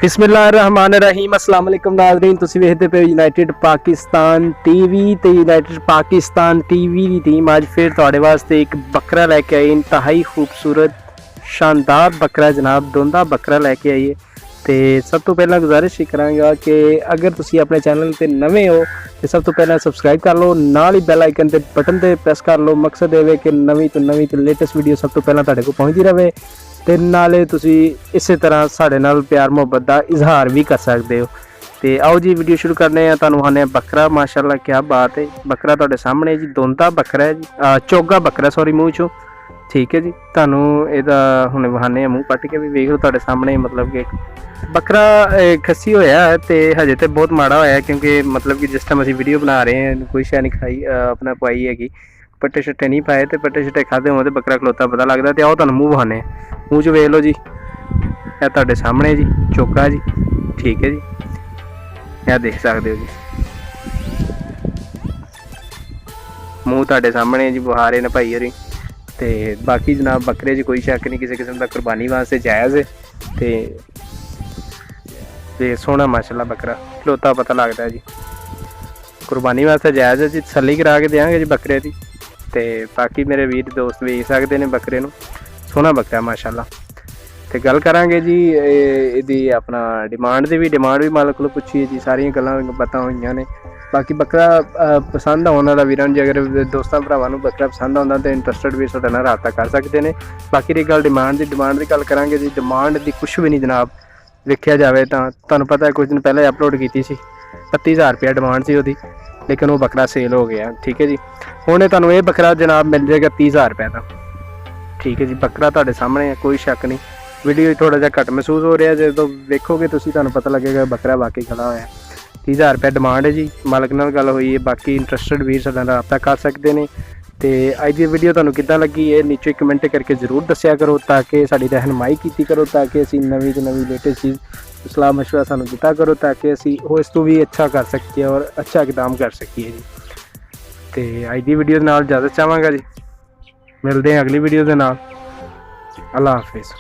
बिस्मिल्लाहिर्रहमानिर्रहीम अस्सलाम वालेकुम नाज़रीन, तुसी वेखदे पे यूनाइटेड पाकिस्तान टीवी ते यूनाइटेड पाकिस्तान टीवी दी टीम अज फिर तुहाडे वास्ते एक बकरा लैके आई। इंतहाई खूबसूरत शानदार बकरा जनाब, दोंदा बकरा लैके आई है। तो सब तो पहला गुजारिश ही करांगा कि अगर तुसी अपने चैनल ते नवे हो तो सब तो पहला सबसक्राइब कर लो, नाल ही बैल आइकन ते बटन ते प्रेस कर लो। मकसद ये कि नवी तो लेटेस्ट वीडियो सब तो पहला तुहाडे कोल पहुंचती रहे ते नाले तुसी इसे तरह साढ़े नाल प्यार मुहब्बत का इजहार भी कर सकते हो। तो आओ जी वीडियो शुरू करने हैं। तुहानू आने बकरा, माशाल्लाह क्या बात है। बकरा तुहाडे सामने जी, दोंदा बकरा है जी, चोगा बकरा सॉरी मूँह चो, ठीक है जी। तुहानू इहदा हुणे वहाने मूँह पट के भी वेख लो तुहाडे सामने। मतलब कि बकरा खस्सी होया है तो हजे तो बहुत माड़ा होया, क्योंकि मतलब कि जिस टाइम असीं वीडियो बना रहे हैं कोई शै नहीं खाई अपना पाई हैगी, पट्टे शट्टे नहीं पाए, तो पट्टे शट्टे खाते हो तो बकरा खलोता पता लगता। तो आओ तुहानू मूँह वहाने, मूँह च वेख लो जी, यह तुहाडे सामने जी चोगा जी, ठीक है जी, यह देख सकते हो जी, मूँह तुहाडे सामने जी, बुहारे ने भाई होरी। तो बाकी जनाब बकरे च कोई शक नहीं, किसी किस्म का कुर्बानी वास्ते जायज़ है। तो सोहना माशाल्लाह बकरा खलोता पता लगता है जी, कुर्बानी वास्ते जायज़ है जी, तसल्ली करा के देंगे जी बकरे की। तो बाकी मेरे वीर दोस्त वेख सकते हैं बकरे नूं, सोहना बकरा माशाल्लाह। तो गल करांगे जी इहदी अपना डिमांड की भी, डिमांड भी मालक को पुछी जी, सारियां गल्लां पता होईयां ने। बाकी बकरा पसंद आने वाला वीरां जी, अगर दोस्तों भरावां नूं बकरा पसंद आउंदा तो इंटरस्टेड भी साडे नाल राबता कर सकते हैं। बाकी रही गल डिमांड की गल करांगे जी, डिमांड की कुछ भी नहीं जनाब। देखा जाए तो तुहानूं पता है कुछ दिन पहले अपलोड की सी, 32,000 रुपया डिमांड सी उहदी, लेकिन वो बकरा सेल हो गया, ठीक है जी। हुणे तुहानूं ये बकरा जनाब मिल जाएगा 30,000 रुपये का, ठीक है जी। बकरा तुहाडे सामने है, कोई शक नहीं। वीडियो थोड़ा जिहा घट महसूस हो रहा है, जो वेखोगे तुसीं तुहानूं पता लगेगा बकरा वाकई खड़ा होया। 30,000 रुपया डिमांड है जी, मालक नाल गल हुई है। बाकी इंटरस्टेड वीर साडे नाल राबता कर सकते हैं। तो अज की वीडियो तुहानूं किद्दां लगी है नीचे कमेंट करके जरूर दस्सिया करो, ताकि साडी रहनुमाई की करो, ताकि असीं नवीं तो नवीं लेटेस्ट चीज़ सलाह मशवरा सानूं दिता करो, ताकि असीं हो इस तो भी अच्छा कर सकीए और अच्छा इकदाम कर सकीए जी। तो अज की वीडियो नाल इजाजत चाहांगा जी, मिलते हैं अगली वीडियो के नाल। अल्लाह हाफिज़।